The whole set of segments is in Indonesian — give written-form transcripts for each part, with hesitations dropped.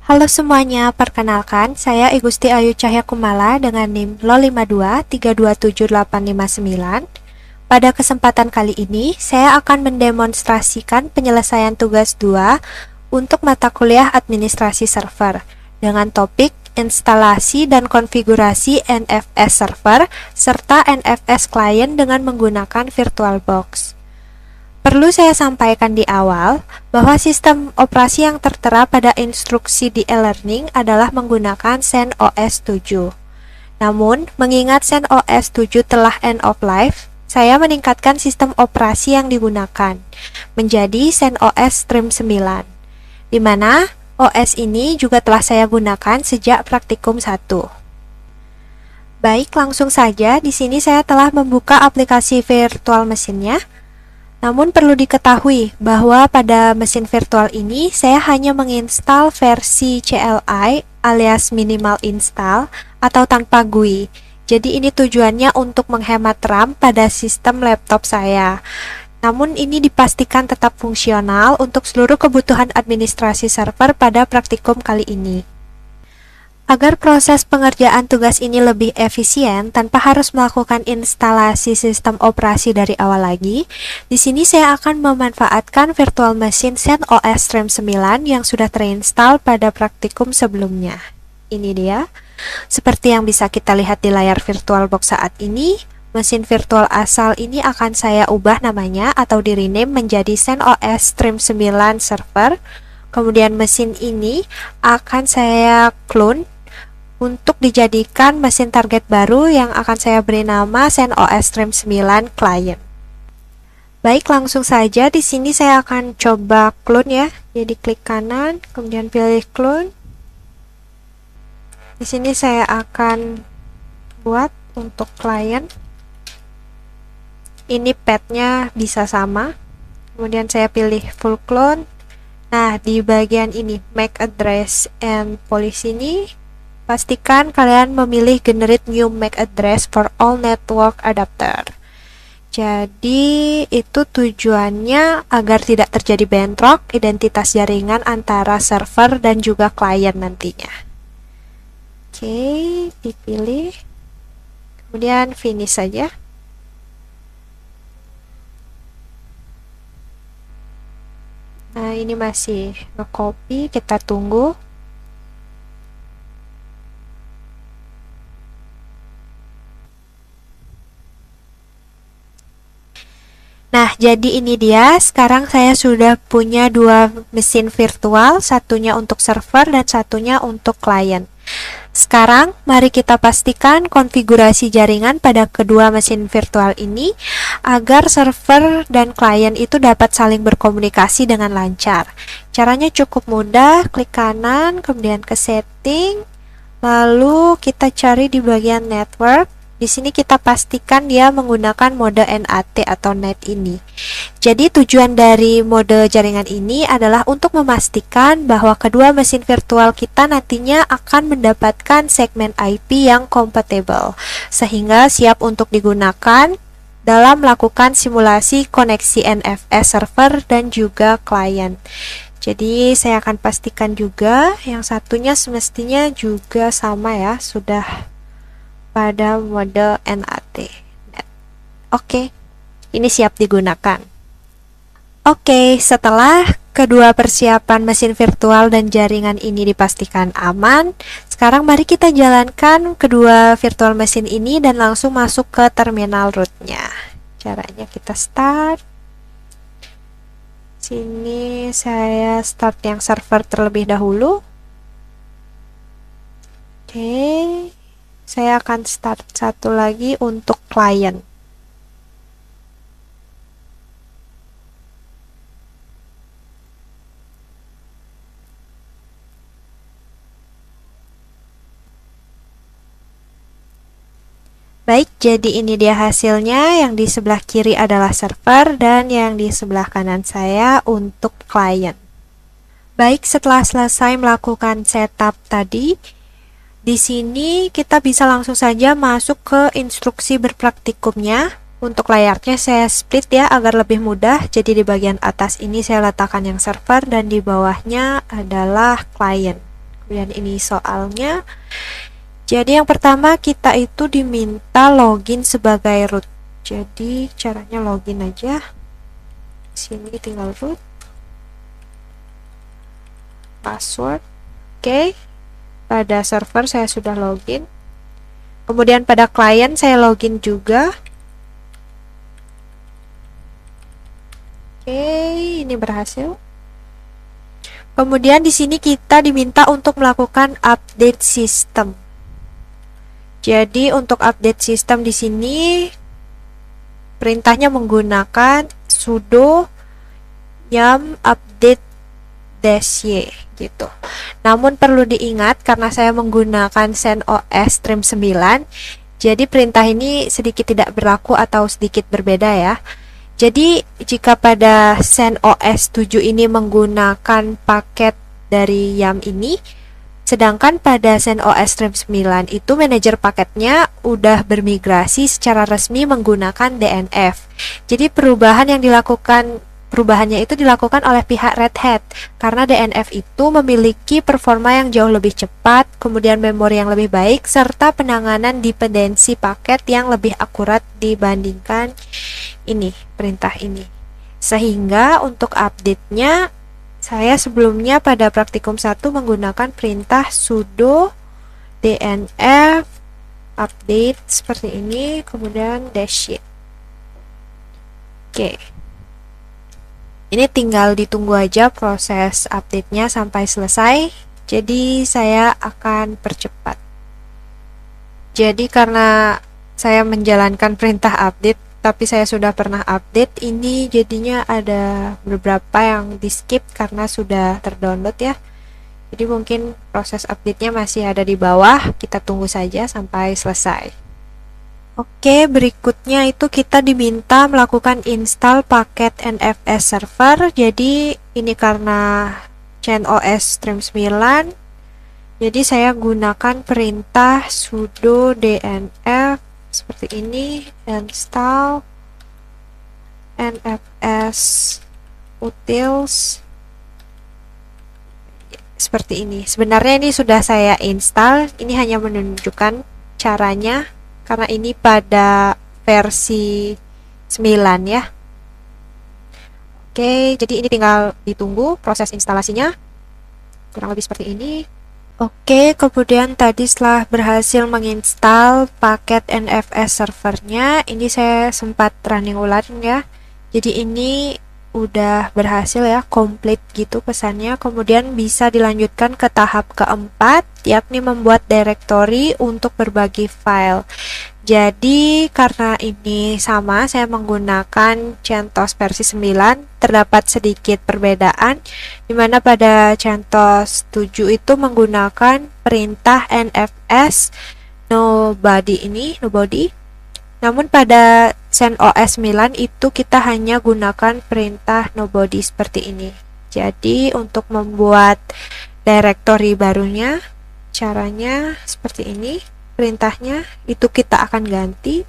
Halo semuanya, perkenalkan saya Igusti Ayu Cahyakumala dengan NIM LO52327859. Pada kesempatan kali ini, saya akan mendemonstrasikan penyelesaian tugas 2 untuk mata kuliah administrasi server dengan topik instalasi dan konfigurasi NFS server serta NFS client dengan menggunakan VirtualBox. Perlu saya sampaikan di awal bahwa sistem operasi yang tertera pada instruksi di e-learning adalah menggunakan CentOS 7. Namun, mengingat CentOS 7 telah end of life, saya meningkatkan sistem operasi yang digunakan menjadi CentOS Trim 9, di mana OS ini juga telah saya gunakan sejak praktikum 1. Baik, langsung saja di sini saya telah membuka aplikasi virtual mesinnya. Namun perlu diketahui bahwa pada mesin virtual ini saya hanya menginstal versi CLI alias minimal install atau tanpa GUI. Jadi ini tujuannya untuk menghemat RAM pada sistem laptop saya. Namun ini dipastikan tetap fungsional untuk seluruh kebutuhan administrasi server pada praktikum kali ini. Agar proses pengerjaan tugas ini lebih efisien tanpa harus melakukan instalasi sistem operasi dari awal lagi, di sini saya akan memanfaatkan virtual machine CentOS Trim 9 yang sudah terinstall pada praktikum sebelumnya. Ini dia. Seperti yang bisa kita lihat di layar VirtualBox saat ini, mesin virtual asal ini akan saya ubah namanya atau di-rename menjadi CentOS Trim 9 Server. Kemudian mesin ini akan saya clone untuk dijadikan mesin target baru yang akan saya beri nama CentOS Trim 9 Client. Baik, langsung saja di sini saya akan coba clone ya. Jadi klik kanan, kemudian pilih clone. Di sini saya akan buat untuk client. Ini path-nya bisa sama. Kemudian saya pilih full clone. Nah, di bagian ini MAC address and policy ini pastikan kalian memilih generate new MAC address for all network adapter. Jadi itu tujuannya agar tidak terjadi bentrok identitas jaringan antara server dan juga klien nantinya. Oke, dipilih. Kemudian finish saja. Nah, ini masih nge-copy, kita tunggu. Nah, jadi ini dia. Sekarang saya sudah punya dua mesin virtual, satunya untuk server dan satunya untuk klien. Sekarang, mari kita pastikan konfigurasi jaringan pada kedua mesin virtual ini agar server dan klien itu dapat saling berkomunikasi dengan lancar. Caranya cukup mudah, klik kanan, kemudian ke setting, lalu kita cari di bagian network. Di sini kita pastikan dia menggunakan mode NAT atau NAT ini. Jadi tujuan dari mode jaringan ini adalah untuk memastikan bahwa kedua mesin virtual kita nantinya akan mendapatkan segmen IP yang compatible, sehingga siap untuk digunakan dalam melakukan simulasi koneksi NFS server dan juga klien. Jadi saya akan pastikan juga yang satunya semestinya juga sama ya, sudah pada mode NAT. Oke, ini siap digunakan. Oke, setelah kedua persiapan mesin virtual dan jaringan ini dipastikan aman, sekarang mari kita jalankan kedua virtual mesin ini dan langsung masuk ke terminal rootnya. Caranya kita start. Sini saya start yang server terlebih dahulu. Oke. Saya akan start satu lagi untuk klien. Baik, jadi ini dia hasilnya. Yang di sebelah kiri adalah server dan yang di sebelah kanan saya untuk klien. Baik, setelah selesai melakukan setup tadi, di sini kita bisa langsung saja masuk ke instruksi berpraktikumnya. Untuk layarnya saya split ya agar lebih mudah. Jadi di bagian atas ini saya letakkan yang server dan di bawahnya adalah klien. Kemudian ini soalnya. Jadi yang pertama kita itu diminta login sebagai root. Jadi caranya login aja. Sini tinggal root. Password. Oke. Pada server saya sudah login. Kemudian pada klien saya login juga. Oke, ini berhasil. Kemudian di sini kita diminta untuk melakukan update sistem. Jadi untuk update sistem di sini perintahnya menggunakan sudo yum update -y gitu. Namun perlu diingat karena saya menggunakan CentOS Trim 9, jadi perintah ini sedikit tidak berlaku atau sedikit berbeda ya. Jadi jika pada CentOS 7 ini menggunakan paket dari yum ini, sedangkan pada CentOS Trim 9 itu manajer paketnya udah bermigrasi secara resmi menggunakan DNF. Jadi perubahannya itu dilakukan oleh pihak Red Hat karena DNF itu memiliki performa yang jauh lebih cepat, kemudian memori yang lebih baik, serta penanganan dependensi paket yang lebih akurat dibandingkan ini, perintah ini. Sehingga untuk update-nya saya sebelumnya pada praktikum 1 menggunakan perintah sudo dnf update seperti ini, kemudian -y. Oke. Ini tinggal ditunggu aja proses update-nya sampai selesai. Jadi saya akan percepat. Jadi karena saya menjalankan perintah update, tapi saya sudah pernah update, ini jadinya ada beberapa yang di skip karena sudah terdownload ya. Jadi mungkin proses update-nya masih ada di bawah, kita tunggu saja sampai selesai. Oke, berikutnya itu kita diminta melakukan install paket NFS server. Jadi ini karena CentOS Trim 9, jadi saya gunakan perintah sudo dnf seperti ini, install nfs utils seperti ini. Sebenarnya ini sudah saya install, ini hanya menunjukkan caranya karena ini pada versi 9 ya. Oke, jadi ini tinggal ditunggu proses instalasinya, kurang lebih seperti ini. Oke, kemudian tadi setelah berhasil menginstal paket NFS servernya, ini saya sempat running ulang ya. Jadi ini udah berhasil ya, komplit gitu pesannya. Kemudian bisa dilanjutkan ke tahap keempat, yakni membuat directory untuk berbagi file. Jadi karena ini sama, saya menggunakan CentOS versi 9, terdapat sedikit perbedaan, dimana pada CentOS 7 itu menggunakan perintah nfs nobody ini, nobody. Namun pada CentOS 9 itu kita hanya gunakan perintah nobody seperti ini. Jadi untuk membuat directory barunya, caranya seperti ini. Perintahnya itu kita akan ganti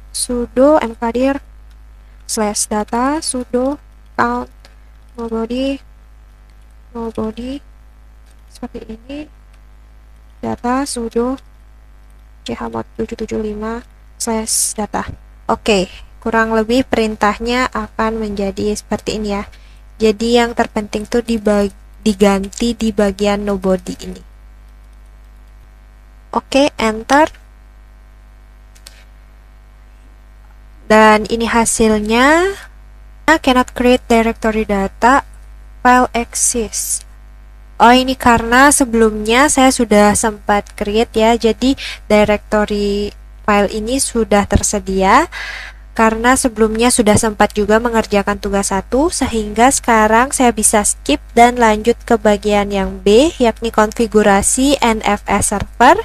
sudo mkdir /data sudo count nobody seperti ini, data sudo chmod 775 /data. Oke, kurang lebih perintahnya akan menjadi seperti ini ya. Jadi yang terpenting tuh diganti di bagian nobody ini. Oke, enter. Dan ini hasilnya. Cannot create directory data, file exists. Oh, ini karena sebelumnya saya sudah sempat create ya, jadi directory file ini sudah tersedia karena sebelumnya sudah sempat juga mengerjakan tugas 1, sehingga sekarang saya bisa skip dan lanjut ke bagian yang B, yakni konfigurasi NFS server.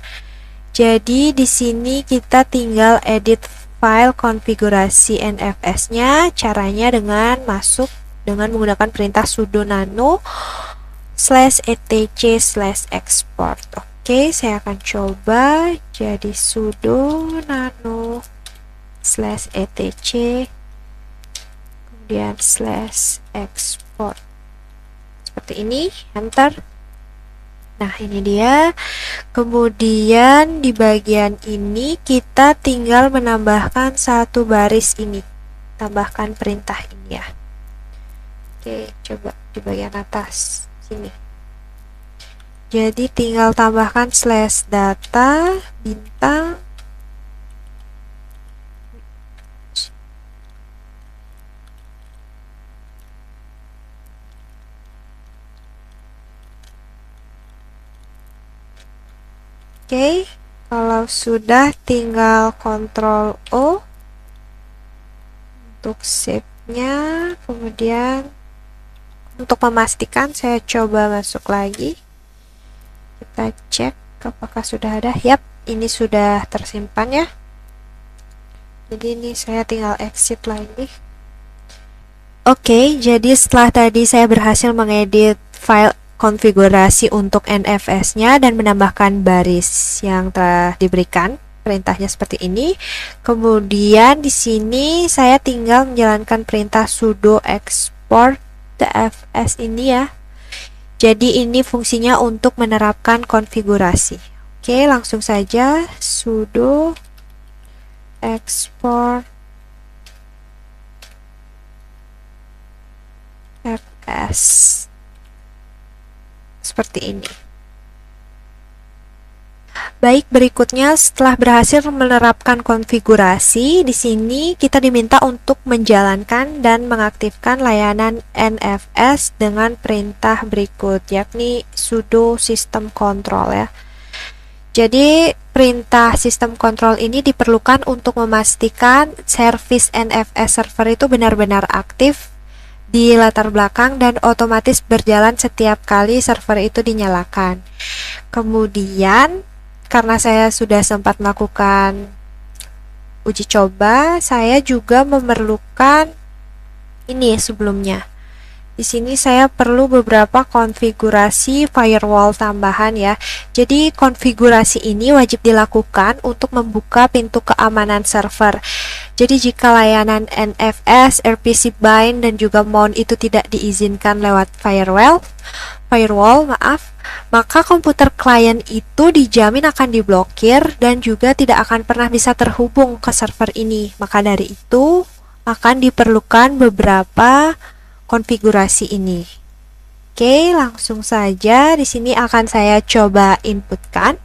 Jadi di sini kita tinggal edit file konfigurasi NFS-nya. Caranya dengan masuk dengan menggunakan perintah sudo nano /etc/export. Oke, saya akan coba. Jadi sudo nano /etc kemudian /export seperti ini, enter. Nah, ini dia. Kemudian di bagian ini kita tinggal menambahkan satu baris ini. Tambahkan perintah ini ya. Oke, coba di bagian atas sini. Jadi tinggal tambahkan slash data bintang Oke, kalau sudah tinggal Ctrl O untuk save-nya. Kemudian untuk memastikan saya coba masuk lagi. Kita cek apakah sudah ada. Yap, ini sudah tersimpan ya. Jadi ini saya tinggal exit lagi. Oke, jadi setelah tadi saya berhasil mengedit file konfigurasi untuk NFS-nya dan menambahkan baris yang telah diberikan. Perintahnya seperti ini. Kemudian di sini saya tinggal menjalankan perintah sudo export TFS ini ya. Jadi ini fungsinya untuk menerapkan konfigurasi. Oke, langsung saja sudo export TFS seperti ini. Baik, berikutnya setelah berhasil menerapkan konfigurasi, di sini kita diminta untuk menjalankan dan mengaktifkan layanan NFS dengan perintah berikut, yakni sudo system control ya. Jadi perintah sistem kontrol ini diperlukan untuk memastikan service NFS server itu benar-benar aktif di latar belakang dan otomatis berjalan setiap kali server itu dinyalakan. Kemudian karena saya sudah sempat melakukan uji coba, saya juga memerlukan ini sebelumnya. Di sini saya perlu beberapa konfigurasi firewall tambahan ya. Jadi konfigurasi ini wajib dilakukan untuk membuka pintu keamanan server. Jadi jika layanan NFS, RPC bind dan juga mount itu tidak diizinkan lewat firewall, maka komputer klien itu dijamin akan diblokir dan juga tidak akan pernah bisa terhubung ke server ini. Maka dari itu akan diperlukan beberapa konfigurasi ini. Oke, langsung saja di sini akan saya coba inputkan.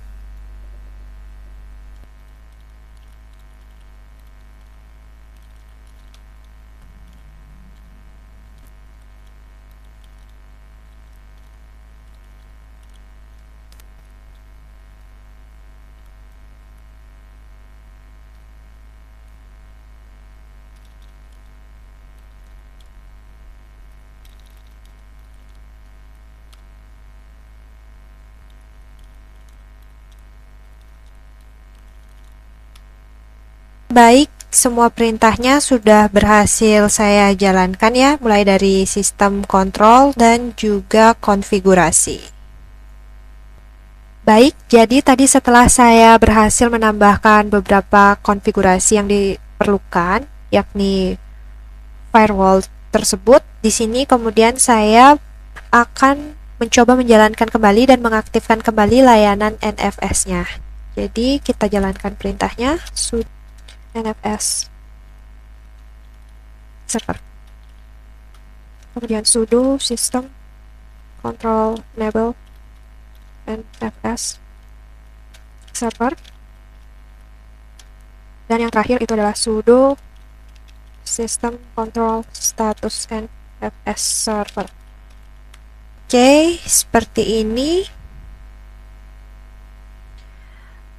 Baik, semua perintahnya sudah berhasil saya jalankan ya, mulai dari sistem kontrol dan juga konfigurasi. Baik, jadi tadi setelah saya berhasil menambahkan beberapa konfigurasi yang diperlukan, yakni firewall tersebut, di sini kemudian saya akan mencoba menjalankan kembali dan mengaktifkan kembali layanan NFS-nya. Jadi kita jalankan perintahnya sudo NFS server, kemudian sudo system control enable NFS server, dan yang terakhir itu adalah sudo system control status NFS server. Oke, seperti ini.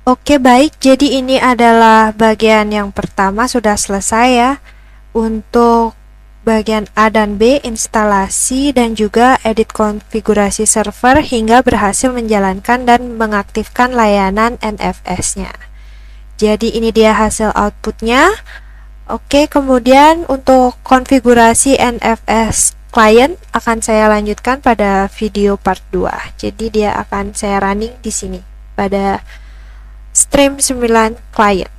Oke, baik, jadi ini adalah bagian yang pertama sudah selesai ya. Untuk bagian A dan B, instalasi dan juga edit konfigurasi server hingga berhasil menjalankan dan mengaktifkan layanan NFS-nya. Jadi ini dia hasil outputnya. Oke, kemudian untuk konfigurasi NFS client akan saya lanjutkan pada video part 2. Jadi dia akan saya running di sini pada Stream 9 client.